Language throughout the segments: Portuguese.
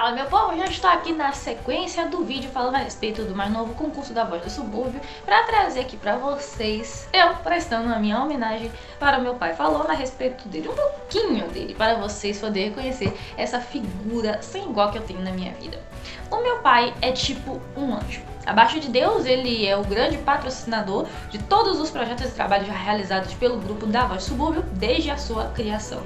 Fala, meu povo, já estou aqui na sequência do vídeo falando a respeito do mais novo concurso da Voz do Subúrbio para trazer aqui para vocês, eu prestando a minha homenagem para o meu pai, falando a respeito dele, um pouquinho dele, para vocês poderem conhecer essa figura sem igual que eu tenho na minha vida. O meu pai é tipo um anjo. Abaixo de Deus, ele é o grande patrocinador de todos os projetos e trabalhos já realizados pelo grupo da Voz do Subúrbio desde a sua criação.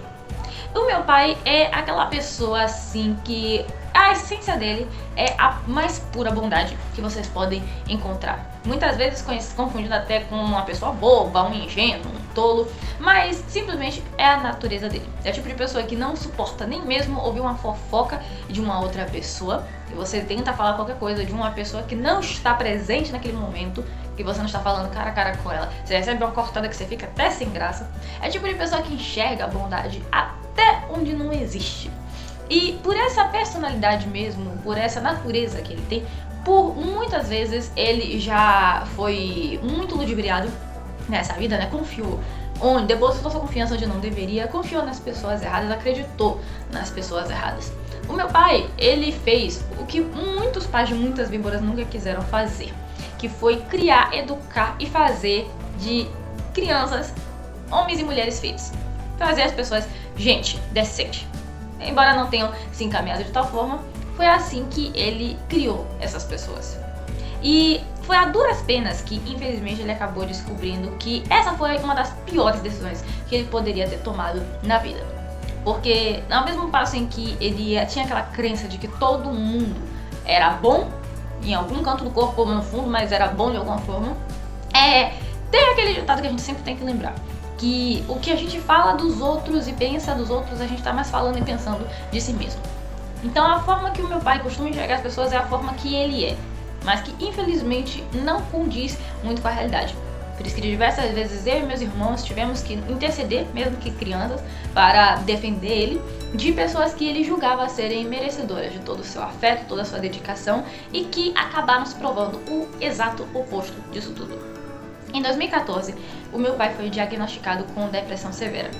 O meu pai é aquela pessoa assim que a essência dele é a mais pura bondade que vocês podem encontrar. Muitas vezes confundido até com uma pessoa boba, um ingênuo, um tolo, mas simplesmente é a natureza dele. É o tipo de pessoa que não suporta nem mesmo ouvir uma fofoca de uma outra pessoa. E você tenta falar qualquer coisa de uma pessoa que não está presente naquele momento, que você não está falando cara a cara com ela. Você recebe uma cortada que você fica até sem graça. É o tipo de pessoa que enxerga a bondade até onde não existe. E por essa personalidade mesmo, por essa natureza que ele tem, por muitas vezes ele já foi muito ludibriado nessa vida, né? Confiou onde depositou sua confiança onde não deveria, confiou nas pessoas erradas, acreditou nas pessoas erradas. O meu pai, ele fez o que muitos pais de muitas víboras nunca quiseram fazer, que foi criar, educar e fazer de crianças homens e mulheres feitos. Fazer as pessoas gente decente. Embora não tenham se encaminhado de tal forma, foi assim que ele criou essas pessoas. E foi a duras penas que, infelizmente, ele acabou descobrindo que essa foi uma das piores decisões que ele poderia ter tomado na vida. Porque, ao mesmo passo em que ele tinha aquela crença de que todo mundo era bom, em algum canto do corpo ou no fundo, mas era bom de alguma forma, tem aquele ditado que a gente sempre tem que lembrar, que o que a gente fala dos outros e pensa dos outros, a gente tá mais falando e pensando de si mesmo. Então a forma que o meu pai costuma enxergar as pessoas é a forma que ele é, mas que infelizmente não condiz muito com a realidade. Por isso que diversas vezes eu e meus irmãos tivemos que interceder, mesmo que crianças, para defender ele de pessoas que ele julgava serem merecedoras de todo o seu afeto, toda a sua dedicação e que acabaram se provando o exato oposto disso tudo. Em 2014, o meu pai foi diagnosticado com depressão severa.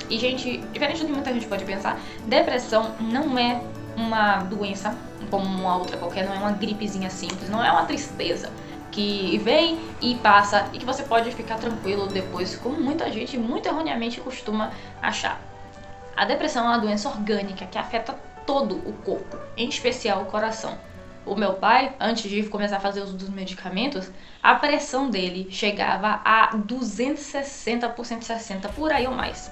E, gente, diferente do que muita gente pode pensar, depressão não é uma doença como uma outra qualquer, não é uma gripezinha simples, não é uma tristeza que vem e passa e que você pode ficar tranquilo depois, como muita gente muito erroneamente costuma achar. A depressão é uma doença orgânica que afeta todo o corpo, em especial o coração. O meu pai, antes de começar a fazer uso dos medicamentos, a pressão dele chegava a 260 por 160, por aí ou mais.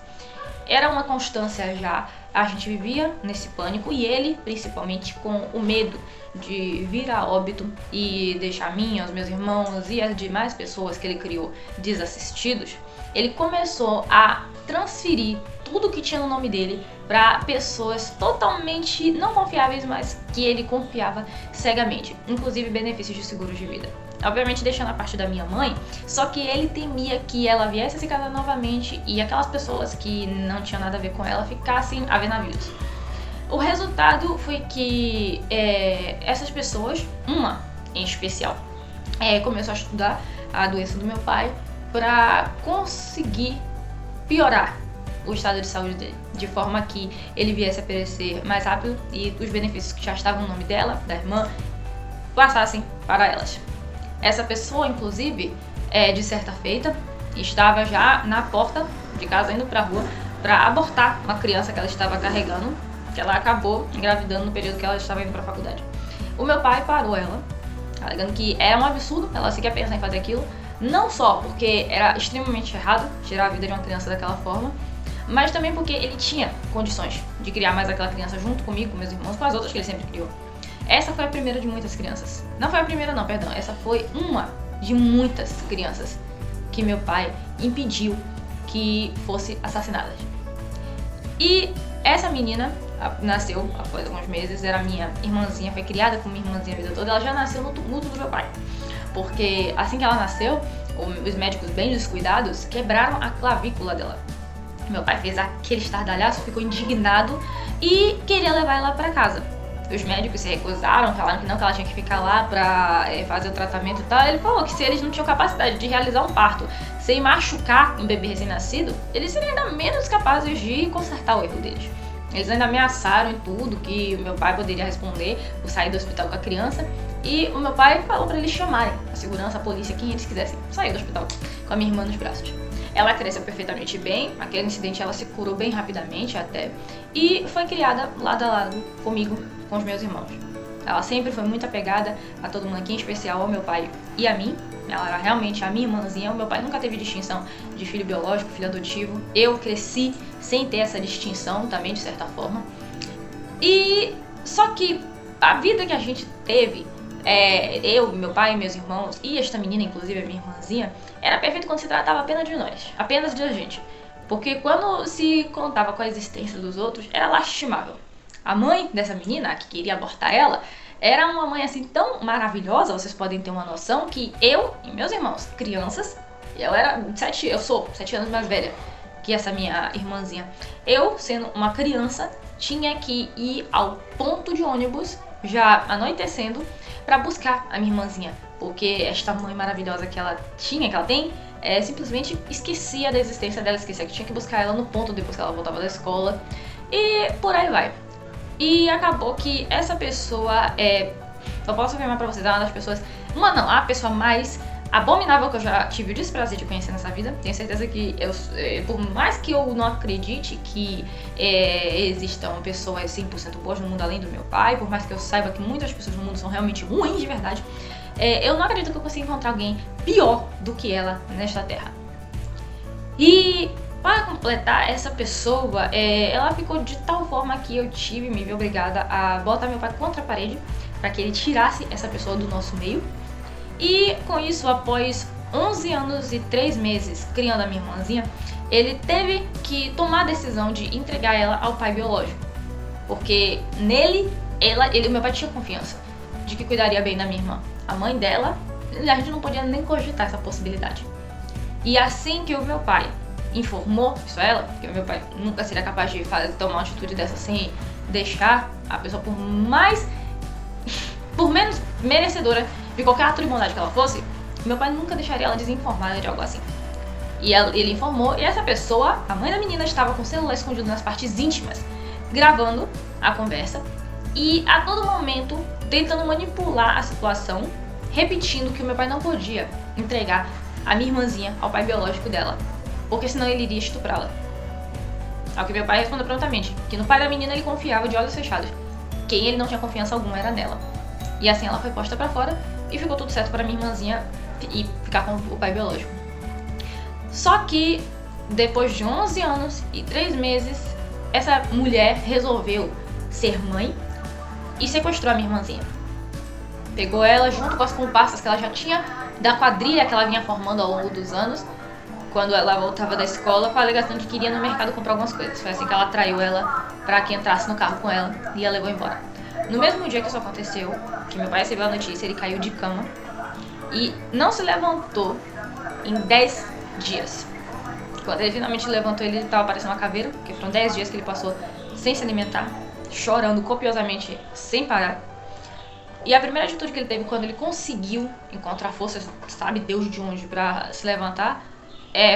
Era uma constância já, a gente vivia nesse pânico e ele, principalmente com o medo de vir a óbito e deixar mim, os meus irmãos e as demais pessoas que ele criou desassistidos, ele começou a transferir tudo que tinha no nome dele para pessoas totalmente não confiáveis, mas que ele confiava cegamente, inclusive benefícios de seguros de vida. Obviamente deixando a parte da minha mãe, só que ele temia que ela viesse a se casar novamente e aquelas pessoas que não tinham nada a ver com ela ficassem a ver navios. O resultado foi que essas pessoas, uma em especial, começou a estudar a doença do meu pai para conseguir piorar o estado de saúde dele, de forma que ele viesse a perecer mais rápido e os benefícios que já estavam no nome dela, da irmã, passassem para elas. Essa pessoa, inclusive, de certa feita, estava já na porta de casa indo para a rua para abortar uma criança que ela estava carregando, que ela acabou engravidando no período que ela estava indo para a faculdade. O meu pai parou ela, alegando que era um absurdo ela sequer pensar em fazer aquilo, não só porque era extremamente errado tirar a vida de uma criança daquela forma, mas também porque ele tinha condições de criar mais aquela criança junto comigo, com meus irmãos, com as outras que ele sempre criou. Essa foi a primeira de muitas crianças. Não foi a primeira não, perdão. Essa foi uma de muitas crianças que meu pai impediu que fossem assassinadas. E essa menina nasceu após alguns meses, era minha irmãzinha, foi criada como minha irmãzinha a vida toda, ela já nasceu no tumulto do meu pai. Porque assim que ela nasceu, os médicos bem descuidados quebraram a clavícula dela. Meu pai fez aquele estardalhaço, ficou indignado e queria levar ela para casa. Os médicos se recusaram, falaram que não, que ela tinha que ficar lá pra fazer o tratamento e tal. Ele falou que se eles não tinham capacidade de realizar um parto sem machucar um bebê recém-nascido, eles seriam ainda menos capazes de consertar o erro deles. Eles ainda ameaçaram e tudo, que o meu pai poderia responder por sair do hospital com a criança. E o meu pai falou pra eles chamarem a segurança, a polícia, quem eles quisessem sair do hospital com a minha irmã nos braços. Ela cresceu perfeitamente bem, aquele incidente ela se curou bem rapidamente até, e foi criada lado a lado comigo, com os meus irmãos. Ela sempre foi muito apegada a todo mundo aqui, em especial ao meu pai e a mim. Ela era realmente a minha irmãzinha. O meu pai nunca teve distinção de filho biológico, filho adotivo. Eu cresci sem ter essa distinção também, de certa forma. E só que a vida que a gente teve, eu, meu pai, meus irmãos e esta menina, inclusive a minha irmãzinha, era perfeito quando se tratava apenas de nós, apenas de a gente. Porque quando se contava com a existência dos outros, era lastimável. A mãe dessa menina, que queria abortar ela, era uma mãe assim tão maravilhosa, vocês podem ter uma noção, que eu e meus irmãos, crianças, eu sou 7 anos mais velha que essa minha irmãzinha. Eu, sendo uma criança, tinha que ir ao ponto de ônibus, já anoitecendo, pra buscar a minha irmãzinha. Porque esta mãe maravilhosa que ela tem, simplesmente esquecia da existência dela, esquecia que tinha que buscar ela no ponto depois que ela voltava da escola. E por aí vai. E acabou que essa pessoa eu posso afirmar pra vocês, é uma das pessoas, a pessoa mais abominável que eu já tive o desprazer de conhecer nessa vida. Tenho certeza que por mais que eu não acredite que existam pessoas 100% boas no mundo além do meu pai, por mais que eu saiba que muitas pessoas no mundo são realmente ruins de verdade, eu não acredito que eu consiga encontrar alguém pior do que ela nesta terra. E para completar, essa pessoa, ela ficou de tal forma que eu me vi obrigada a botar meu pai contra a parede para que ele tirasse essa pessoa do nosso meio. E com isso, após 11 anos e 3 meses criando a minha irmãzinha, ele teve que tomar a decisão de entregar ela ao pai biológico. Porque nele, meu pai tinha confiança de que cuidaria bem da minha irmã. A mãe dela, a gente não podia nem cogitar essa possibilidade. E assim que o meu pai informou isso a ela, porque o meu pai nunca seria capaz de tomar uma atitude dessa sem deixar a pessoa, por menos merecedora de qualquer ato de bondade que ela fosse, meu pai nunca deixaria ela desinformada de algo assim. E ele informou, e essa pessoa, a mãe da menina, estava com o celular escondido nas partes íntimas, gravando a conversa e a todo momento tentando manipular a situação, repetindo que o meu pai não podia entregar a minha irmãzinha ao pai biológico dela, porque senão ele iria estuprá-la. Ao que meu pai respondeu prontamente, que no pai da menina ele confiava de olhos fechados. Quem ele não tinha confiança alguma era nela. E assim ela foi posta pra fora e ficou tudo certo pra minha irmãzinha e ficar com o pai biológico. Só que depois de 11 anos e 3 meses, essa mulher resolveu ser mãe e sequestrou a minha irmãzinha. Pegou ela junto com as comparsas que ela já tinha da quadrilha que ela vinha formando ao longo dos anos, quando ela voltava da escola, com a alegação de que iria no mercado comprar algumas coisas. Foi assim que ela atraiu ela pra que entrasse no carro com ela e a levou embora. No mesmo dia que isso aconteceu, que meu pai recebeu a notícia, ele caiu de cama e não se levantou em 10 dias. Quando ele finalmente levantou, ele estava parecendo uma caveira, porque foram 10 dias que ele passou sem se alimentar, chorando copiosamente, sem parar. E a primeira atitude que ele teve quando ele conseguiu encontrar forças, sabe Deus de onde, pra se levantar,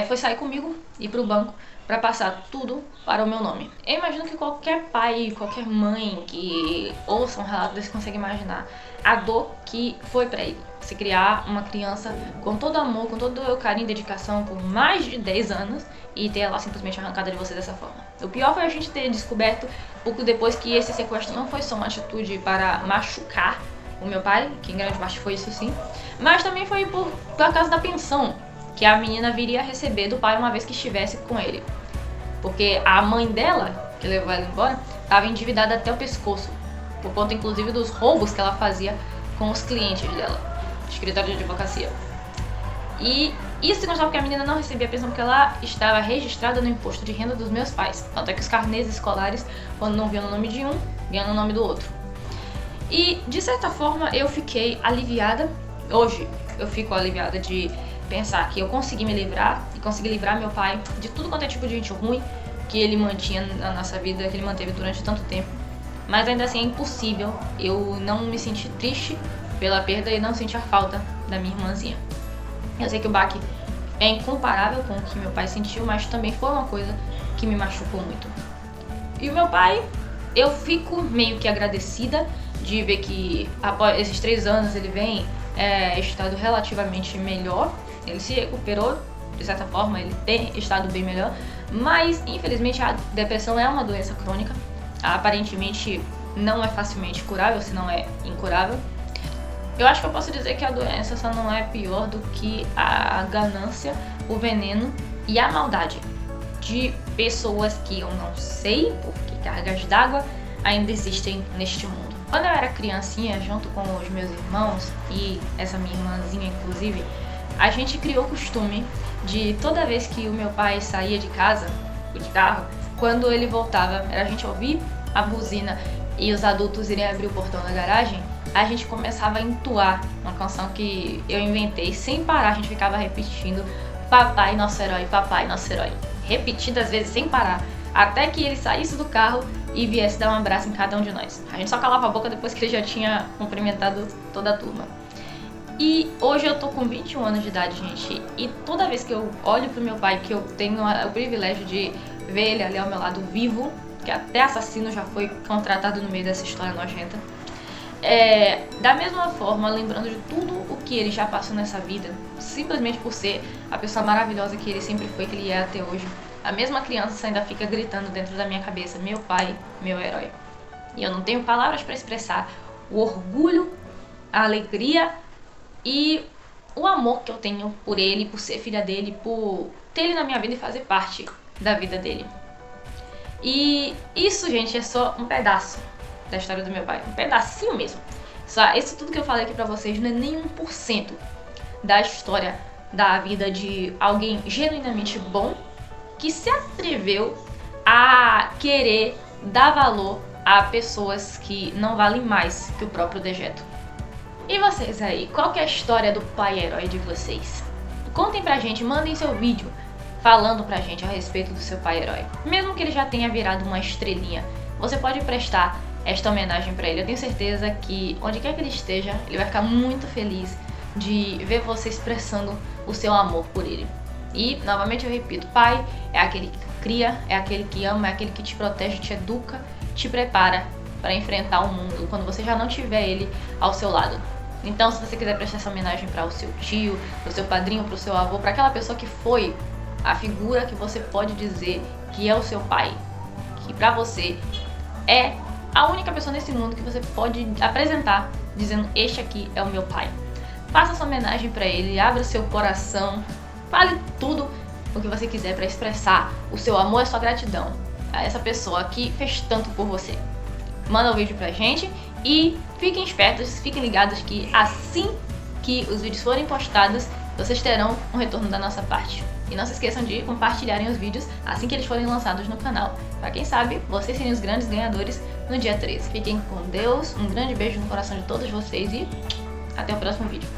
foi sair comigo, ir pro banco, pra passar tudo para o meu nome. Eu imagino que qualquer pai, qualquer mãe que ouça um relato desse consegue imaginar a dor que foi pra ele. Se criar uma criança com todo amor, com todo o carinho e dedicação por mais de 10 anos e ter ela simplesmente arrancada de você dessa forma. O pior foi a gente ter descoberto pouco depois que esse sequestro não foi só uma atitude para machucar o meu pai, que em grande parte foi isso sim, mas também foi por causa da pensão que a menina viria a receber do pai uma vez que estivesse com ele. Porque a mãe dela, que levou ela embora, estava endividada até o pescoço, por conta inclusive dos roubos que ela fazia com os clientes dela, escritório de advocacia. E isso se constava porque a menina não recebia pensão porque ela estava registrada no imposto de renda dos meus pais. Tanto é que os carnês escolares, quando não viam no nome de um, viam no nome do outro. E de certa forma eu fiquei aliviada, hoje eu fico aliviada de pensar que eu consegui me livrar e consegui livrar meu pai de tudo quanto é tipo de gente ruim que ele mantinha na nossa vida, que ele manteve durante tanto tempo. Mas ainda assim é impossível eu não me sentir triste pela perda e não sentir a falta da minha irmãzinha. Eu sei que o baque é incomparável com o que meu pai sentiu, mas também foi uma coisa que me machucou muito. E o meu pai, eu fico meio que agradecida de ver que após esses 3 anos ele vem estado relativamente melhor. Ele se recuperou, de certa forma, ele tem estado bem melhor. Mas, infelizmente, a depressão é uma doença crônica. Aparentemente, não é facilmente curável, se não é incurável. Eu acho que eu posso dizer que a doença só não é pior do que a ganância, o veneno e a maldade de pessoas que eu não sei por que cargas d'água ainda existem neste mundo. Quando eu era criancinha, junto com os meus irmãos e essa minha irmãzinha inclusive, a gente criou o costume de toda vez que o meu pai saía de casa, de carro, quando ele voltava, era a gente ouvir a buzina e os adultos irem abrir o portão da garagem, a gente começava a entoar uma canção que eu inventei sem parar, a gente ficava repetindo papai nosso herói, repetidas vezes sem parar, até que ele saísse do carro e viesse dar um abraço em cada um de nós. A gente só calava a boca depois que ele já tinha cumprimentado toda a turma. E hoje eu tô com 21 anos de idade, gente, e toda vez que eu olho pro meu pai, que eu tenho o privilégio de ver ele ali ao meu lado vivo, que até assassino já foi contratado no meio dessa história nojenta, da mesma forma, lembrando de tudo o que ele já passou nessa vida, simplesmente por ser a pessoa maravilhosa que ele sempre foi, que ele é até hoje, a mesma criança ainda fica gritando dentro da minha cabeça, meu pai, meu herói. E eu não tenho palavras para expressar o orgulho, a alegria e o amor que eu tenho por ele, por ser filha dele, por ter ele na minha vida e fazer parte da vida dele. E isso, gente, é só um pedaço da história do meu pai, um pedacinho mesmo. Só isso tudo que eu falei aqui pra vocês não é nem 1% da história da vida de alguém genuinamente bom que se atreveu a querer dar valor a pessoas que não valem mais que o próprio dejeto. E vocês aí, qual que é a história do pai herói de vocês? Contem pra gente, mandem seu vídeo falando pra gente a respeito do seu pai herói. Mesmo que ele já tenha virado uma estrelinha, você pode prestar esta homenagem pra ele. Eu tenho certeza que onde quer que ele esteja, ele vai ficar muito feliz de ver você expressando o seu amor por ele. E, novamente eu repito, pai é aquele que cria, é aquele que ama, é aquele que te protege, te educa, te prepara para enfrentar o mundo quando você já não tiver ele ao seu lado. Então, se você quiser prestar essa homenagem para o seu tio, para o seu padrinho, para o seu avô, para aquela pessoa que foi a figura que você pode dizer que é o seu pai, que para você é a única pessoa nesse mundo que você pode apresentar dizendo, este aqui é o meu pai. Faça essa homenagem para ele, abra seu coração, fale tudo o que você quiser para expressar o seu amor e a sua gratidão a essa pessoa que fez tanto por você. Manda o vídeo pra gente e fiquem espertos, fiquem ligados que assim que os vídeos forem postados, vocês terão um retorno da nossa parte. E não se esqueçam de compartilharem os vídeos assim que eles forem lançados no canal. Pra quem sabe, vocês serem os grandes ganhadores no dia 13. Fiquem com Deus, um grande beijo no coração de todos vocês e até o próximo vídeo.